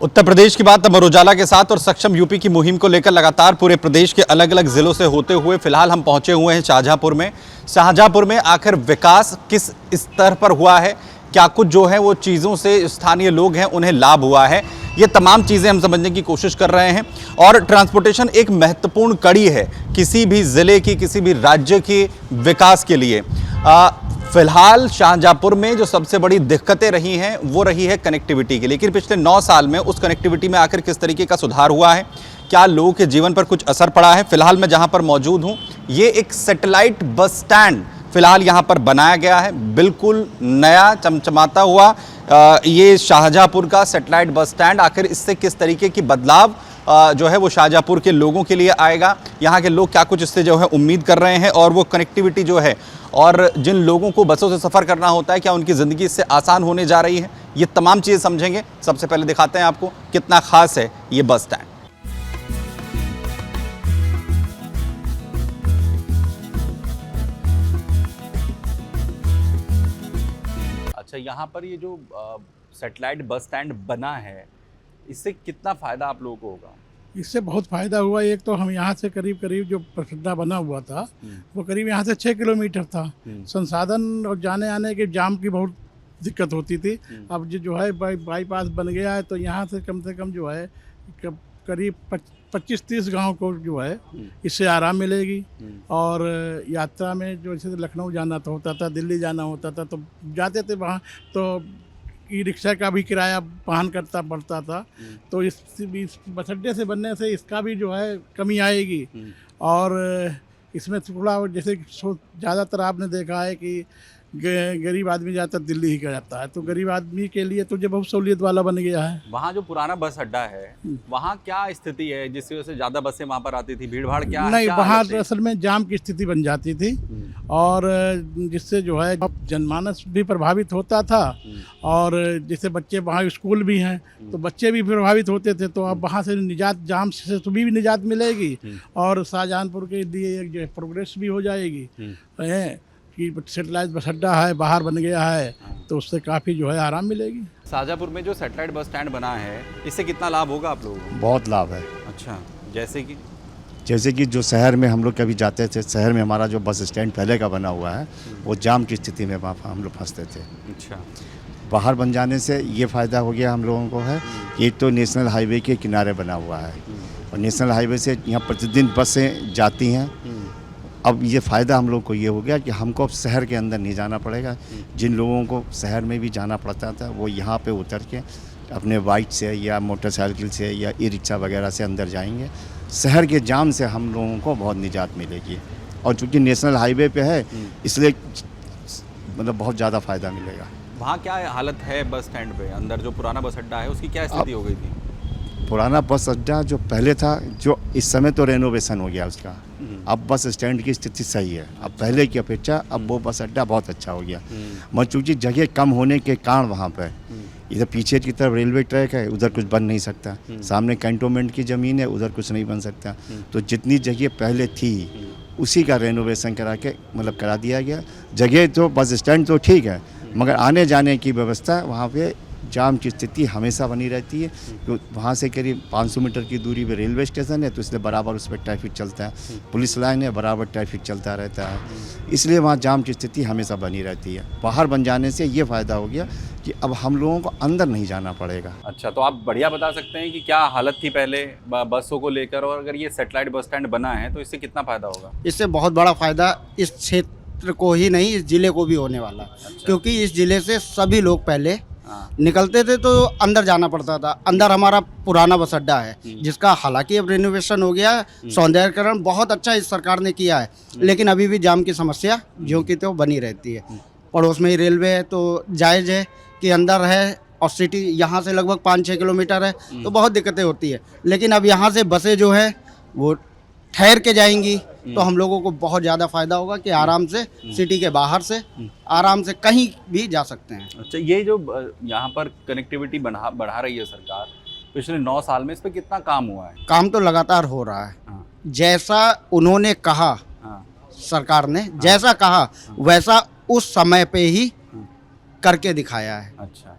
उत्तर प्रदेश की बात अमर उजाला के साथ और सक्षम यूपी की मुहिम को लेकर लगातार पूरे प्रदेश के अलग अलग जिलों से होते हुए फिलहाल हम पहुंचे हुए हैं शाहजहांपुर में। शाहजहांपुर में आखिर विकास किस स्तर पर हुआ है, क्या कुछ जो है वो चीज़ों से स्थानीय लोग हैं उन्हें लाभ हुआ है, ये तमाम चीज़ें हम समझने की कोशिश कर रहे हैं। और ट्रांसपोर्टेशन एक महत्वपूर्ण कड़ी है किसी भी ज़िले की, किसी भी राज्य के विकास के लिए। फिलहाल शाहजहांपुर में जो सबसे बड़ी दिक्कतें रही हैं वो रही है कनेक्टिविटी की, लेकिन पिछले 9 साल में उस कनेक्टिविटी में आखिर किस तरीके का सुधार हुआ है, क्या लोगों के जीवन पर कुछ असर पड़ा है। फिलहाल मैं जहां पर मौजूद हूं ये एक सैटेलाइट बस स्टैंड फिलहाल यहां पर बनाया गया है, बिल्कुल नया चमचमाता हुआ ये शाहजहांपुर का सैटेलाइट बस स्टैंड। आखिर इससे किस तरीके की बदलाव जो है वो शाहजहांपुर के लोगों के लिए आएगा, यहाँ के लोग क्या कुछ इससे जो है उम्मीद कर रहे हैं, और वो कनेक्टिविटी जो है और जिन लोगों को बसों से सफ़र करना होता है क्या उनकी ज़िंदगी इससे आसान होने जा रही है, ये तमाम चीज़ें समझेंगे। सबसे पहले दिखाते हैं आपको कितना ख़ास है ये बस स्टैंड। अच्छा, यहाँ पर ये जो सैटेलाइट बस स्टैंड बना है इससे कितना फ़ायदा आप लोगों को होगा? इससे बहुत फ़ायदा हुआ। एक तो हम यहाँ से करीब करीब जो प्रसिद्धा बना हुआ था वो करीब यहाँ से 6 किलोमीटर था। संसाधन और जाने आने के जाम की बहुत दिक्कत होती थी। अब जो है बाईपास बन गया है तो यहाँ से कम जो है करीब 25-30 गांव को जो है इससे आराम मिलेगी। और यात्रा में जो जैसे लखनऊ जाना तो होता था, दिल्ली जाना होता था तो जाते थे वहाँ, तो ई रिक्शा का भी किराया वहन करता पड़ता था। तो इस बस अड्डे से बनने से इसका भी जो है कमी आएगी। और इसमें थोड़ा जैसे ज़्यादातर आपने देखा है कि गरीब आदमी ज़्यादातर दिल्ली ही का जाता है, तो गरीब आदमी के लिए तो जो बहुत सहूलियत वाला बन गया है। वहाँ जो पुराना बस अड्डा है वहाँ क्या स्थिति है जिसकी वजह से ज़्यादा बसें वहाँ पर आती थी, भीड़ भाड़ क्या नहीं, क्या वहाँ असल में जाम की स्थिति बन जाती थी और जिससे जो है जनमानस भी प्रभावित होता था। और जैसे बच्चे वहाँ स्कूल भी हैं तो बच्चे भी प्रभावित होते थे, तो अब वहाँ से निजात, जाम से तो भी निजात मिलेगी और शाहजहांपुर के लिए एक जो प्रोग्रेस भी हो जाएगी कि सैटेलाइट बस अड्डा है, बाहर बन गया है, तो उससे काफ़ी जो है आराम मिलेगी। शाहजहांपुर में जो सैटेलाइट बस स्टैंड बना है इससे कितना लाभ होगा आप लोगों को? बहुत लाभ है। अच्छा, जैसे कि जो शहर में हम लोग कभी जाते थे, शहर में हमारा जो बस स्टैंड पहले का बना हुआ है वो जाम की स्थिति में वहाँ हम लोग फंसते थे। अच्छा, बाहर बन जाने से ये फ़ायदा हो गया हम लोगों को है कि एक तो नेशनल हाईवे के किनारे बना हुआ है और नेशनल हाईवे से यहाँ प्रतिदिन बसें जाती हैं। अब ये फ़ायदा हम लोग को ये हो गया कि हमको अब शहर के अंदर नहीं जाना पड़ेगा। जिन लोगों को शहर में भी जाना पड़ता था वो यहाँ पे उतर के अपने बाइक से या मोटरसाइकिल से या ई रिक्शा वगैरह से अंदर जाएंगे। शहर के जाम से हम लोगों को बहुत निजात मिलेगी और चूँकि नेशनल हाईवे पे है इसलिए मतलब बहुत ज़्यादा फ़ायदा मिलेगा। वहाँ क्या हालत है बस स्टैंड पे? अंदर जो पुराना बस अड्डा है उसकी क्या स्थिति हो गई थी? पुराना बस अड्डा जो पहले था, जो इस समय तो रेनोवेशन हो गया उसका, अब बस स्टैंड की स्थिति सही है। अब पहले की अपेक्षा अब वो बस अड्डा बहुत अच्छा हो गया। मगर चूँकि जगह कम होने के कारण वहाँ पर इधर पीछे की तरफ रेलवे ट्रैक है, उधर कुछ बन नहीं सकता। सामने कैंटोनमेंट की ज़मीन है, उधर कुछ नहीं बन सकता। तो जितनी जगह पहले थी उसी का रेनोवेशन करा के मतलब करा दिया गया। जगह तो बस स्टैंड तो ठीक है मगर आने जाने की व्यवस्था वहाँ पे जाम की स्थिति हमेशा बनी रहती है। तो वहाँ से करीब 500 मीटर की दूरी पे रेलवे स्टेशन है तो इसलिए बराबर उस पर ट्रैफिक चलता है, पुलिस लाइन है, बराबर ट्रैफिक चलता रहता है, इसलिए वहाँ जाम की स्थिति हमेशा बनी रहती है। बाहर बन जाने से ये फ़ायदा हो गया कि अब हम लोगों को अंदर नहीं जाना पड़ेगा। अच्छा, तो आप बढ़िया बता सकते हैं कि क्या हालत थी पहले बसों को लेकर, और अगर ये सैटेलाइट बस स्टैंड बना है तो इससे कितना फ़ायदा होगा? इससे बहुत बड़ा फ़ायदा इस क्षेत्र को ही नहीं इस ज़िले को भी होने वाला। अच्छा। क्योंकि इस ज़िले से सभी लोग पहले निकलते थे तो अंदर जाना पड़ता था। अंदर हमारा पुराना बस अड्डा है जिसका हालांकि अब रिनोवेशन हो गया है, सौंदर्यकरण बहुत अच्छा इस सरकार ने किया है, लेकिन अभी भी जाम की समस्या जो कि तो बनी रहती है। पड़ोस में ही रेलवे है तो जायज़ है कि अंदर है और सिटी यहाँ से लगभग 5-6 किलोमीटर है तो बहुत दिक्कतें होती है। लेकिन अब यहाँ से बसें जो है वो ठहर के जाएंगी तो हम लोगों को बहुत ज़्यादा फ़ायदा होगा कि आराम से सिटी के बाहर से आराम से कहीं भी जा सकते हैं। अच्छा, ये जो यहाँ पर कनेक्टिविटी बढ़ा रही है सरकार पिछले 9 साल में, इस पर कितना काम हुआ है? काम तो लगातार हो रहा है। जैसा उन्होंने कहा, सरकार ने जैसा कहा वैसा उस समय पे ही करके दिखाया है। अच्छा,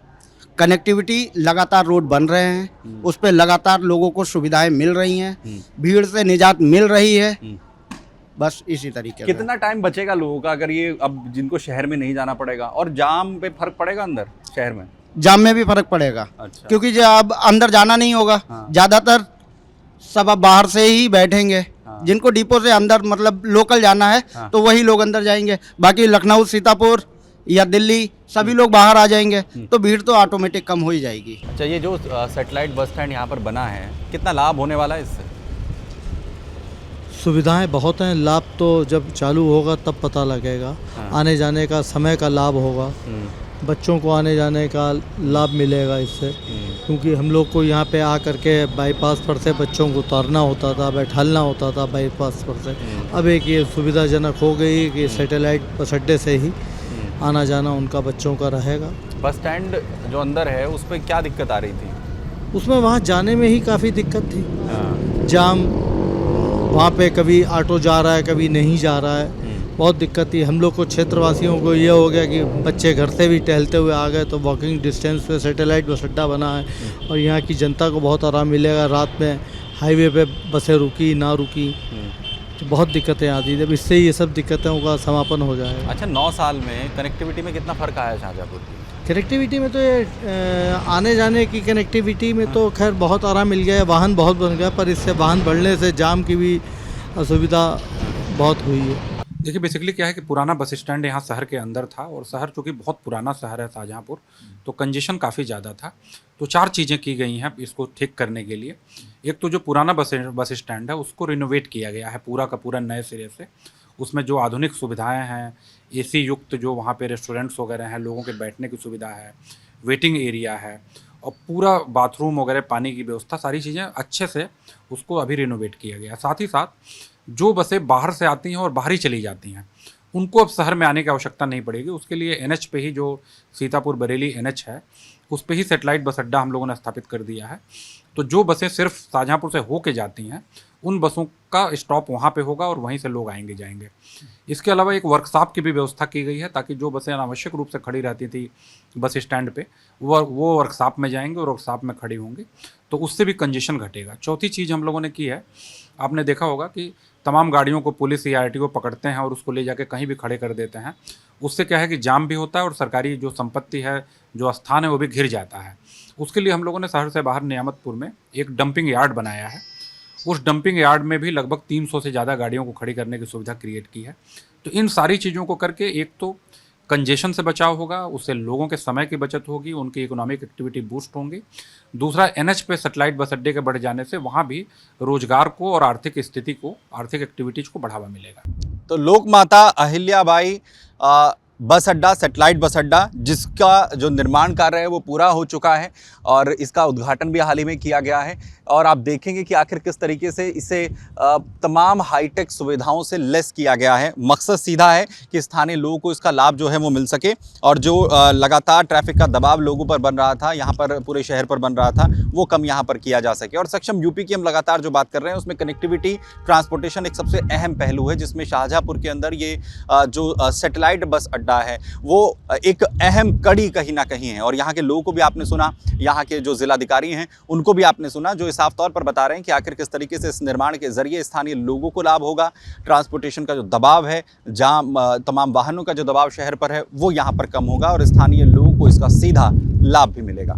कनेक्टिविटी लगातार रोड बन रहे हैं, उस पर लगातार लोगों को सुविधाएं मिल रही हैं, भीड़ से निजात मिल रही है। बस इसी तरीके से। कितना टाइम बचेगा लोगों का अगर ये अब जिनको शहर में नहीं जाना पड़ेगा, और जाम पे फर्क पड़ेगा अंदर शहर में? जाम में भी फर्क पड़ेगा। अच्छा। क्योंकि जो अब अंदर जाना नहीं होगा, ज़्यादातर सब अब बाहर से ही बैठेंगे। जिनको डिपो से अंदर मतलब लोकल जाना है तो वही लोग अंदर जाएंगे, बाकी लखनऊ, सीतापुर या दिल्ली सभी लोग बाहर आ जाएंगे, तो भीड़ तो ऑटोमेटिक कम हो ही जाएगी। अच्छा, ये जो सैटेलाइट बस स्टैंड यहाँ पर बना है, कितना लाभ होने वाला है इससे? सुविधाएं बहुत हैं, लाभ तो जब चालू होगा तब पता लगेगा। आने जाने का समय का लाभ होगा, बच्चों को आने जाने का लाभ मिलेगा इससे, क्योंकि हम लोग को यहाँ पे आ करके बाईपास पर से बच्चों को उतारना होता था, बैठालना होता था बाईपास पर से। अब एक ये सुविधाजनक हो गई कि सैटेलाइट बस अड्डे से ही आना जाना उनका बच्चों का रहेगा। बस स्टैंड जो अंदर है उस पर क्या दिक्कत आ रही थी? उसमें वहाँ जाने में ही काफ़ी दिक्कत थी, जाम, वहाँ पे कभी ऑटो जा रहा है कभी नहीं जा रहा है, बहुत दिक्कत थी। हम लोग को क्षेत्रवासियों को ये हो गया कि बच्चे घर से भी टहलते हुए आ गए, तो वॉकिंग डिस्टेंस पे सैटेलाइट बस अड्डा बना है और यहाँ की जनता को बहुत आराम मिलेगा। रात में हाईवे पे बसें रुकी ना रुकी तो बहुत दिक्कतें आती थी, अब इससे ये सब दिक्कतों का समापन हो जाएगा। अच्छा, 9 साल में कनेक्टिविटी में कितना फ़र्क आया शाहजहाँपुर की? कनेक्टिविटी में तो ये आने जाने की कनेक्टिविटी में तो खैर बहुत आराम मिल गया है, वाहन बहुत बन गया, पर इससे वाहन बढ़ने से जाम की भी असुविधा बहुत हुई है। देखिए बेसिकली क्या है कि पुराना बस स्टैंड यहाँ शहर के अंदर था, और शहर चूँकि बहुत पुराना शहर है शाहजहाँपुर, तो कंजेशन काफ़ी ज़्यादा था। तो 4 चीज़ें की गई हैं इसको ठीक करने के लिए। एक तो जो पुराना बस स्टैंड है उसको रिनोवेट किया गया है पूरा का पूरा नए सिरे से। उसमें जो आधुनिक सुविधाएं हैं, एसी युक्त जो वहाँ पे रेस्टोरेंट्स वगैरह हैं, लोगों के बैठने की सुविधा है, वेटिंग एरिया है, और पूरा बाथरूम वगैरह, पानी की व्यवस्था, सारी चीज़ें अच्छे से उसको अभी रिनोवेट किया गया है। साथ ही साथ जो बसें बाहर से आती हैं और बाहर ही चली जाती हैं, उनको अब शहर में आने की आवश्यकता नहीं पड़ेगी। उसके लिए एनएच पे ही, जो सीतापुर बरेली एनएच है, उस पे ही सैटेलाइट बस अड्डा हम लोगों ने स्थापित कर दिया है। तो जो बसें सिर्फ शाहजहाँपुर से होके जाती हैं, उन बसों का स्टॉप वहाँ पे होगा और वहीं से लोग आएंगे जाएंगे। इसके अलावा एक वर्कशॉप की भी व्यवस्था की गई है, ताकि जो बसें अनावश्यक रूप से खड़ी रहती थी बस स्टैंड पे, वो वर्कशॉप में जाएंगे और वर्कशॉप में खड़ी होंगी, तो उससे भी कंजेशन घटेगा। चौथी चीज़ हम लोगों ने की है, आपने देखा होगा कि तमाम गाड़ियों को पुलिस या आरटीओ पकड़ते हैं और उसको ले जाके कहीं भी खड़े कर देते हैं। उससे क्या है कि जाम भी होता है और सरकारी जो संपत्ति है, जो स्थान है, वो भी घिर जाता है। उसके लिए हम लोगों ने शहर से बाहर नियामतपुर में एक डंपिंग यार्ड बनाया है। उस डंपिंग यार्ड में भी लगभग 300 से ज़्यादा गाड़ियों को खड़ी करने की सुविधा क्रिएट की है। तो इन सारी चीज़ों को करके एक तो कंजेशन से बचाव होगा, उससे लोगों के समय की बचत होगी, उनकी इकोनॉमिक एक्टिविटी बूस्ट होंगी। दूसरा, एनएच पे सैटेलाइट बस अड्डे के बढ़ जाने से वहाँ भी रोजगार को और आर्थिक स्थिति को, आर्थिक एक्टिविटीज़ को बढ़ावा मिलेगा। तो लोक माता अहिल्याबाई बस अड्डा, सैटेलाइट बस अड्डा, जिसका जो निर्माण कार्य है वो पूरा हो चुका है और इसका उद्घाटन भी हाल ही में किया गया है। और आप देखेंगे कि आखिर किस तरीके से इसे तमाम हाईटेक सुविधाओं से लेस किया गया है। मकसद सीधा है कि स्थानीय लोगों को इसका लाभ जो है वो मिल सके, और जो लगातार ट्रैफिक का दबाव लोगों पर बन रहा था, यहाँ पर पूरे शहर पर बन रहा था, वो कम यहाँ पर किया जा सके। और सक्षम यूपी की हम लगातार जो बात कर रहे हैं उसमें कनेक्टिविटी, ट्रांसपोर्टेशन एक सबसे अहम पहलू है, जिसमें शाहजहाँपुर के अंदर ये जो सैटेलाइट बस अड्डा है वो एक अहम कड़ी कहीं ना कहीं है। और यहाँ के लोगों को भी आपने सुना, यहाँ के जो जिलाधिकारी हैं उनको भी आपने सुना, जो साफ तौर पर बता रहे हैं कि आखिर किस तरीके से इस निर्माण के जरिए स्थानीय लोगों को लाभ होगा। ट्रांसपोर्टेशन का जो दबाव है, जहाँ तमाम वाहनों का जो दबाव शहर पर है, वो यहाँ पर कम होगा और स्थानीय लोगों को इसका सीधा लाभ भी मिलेगा।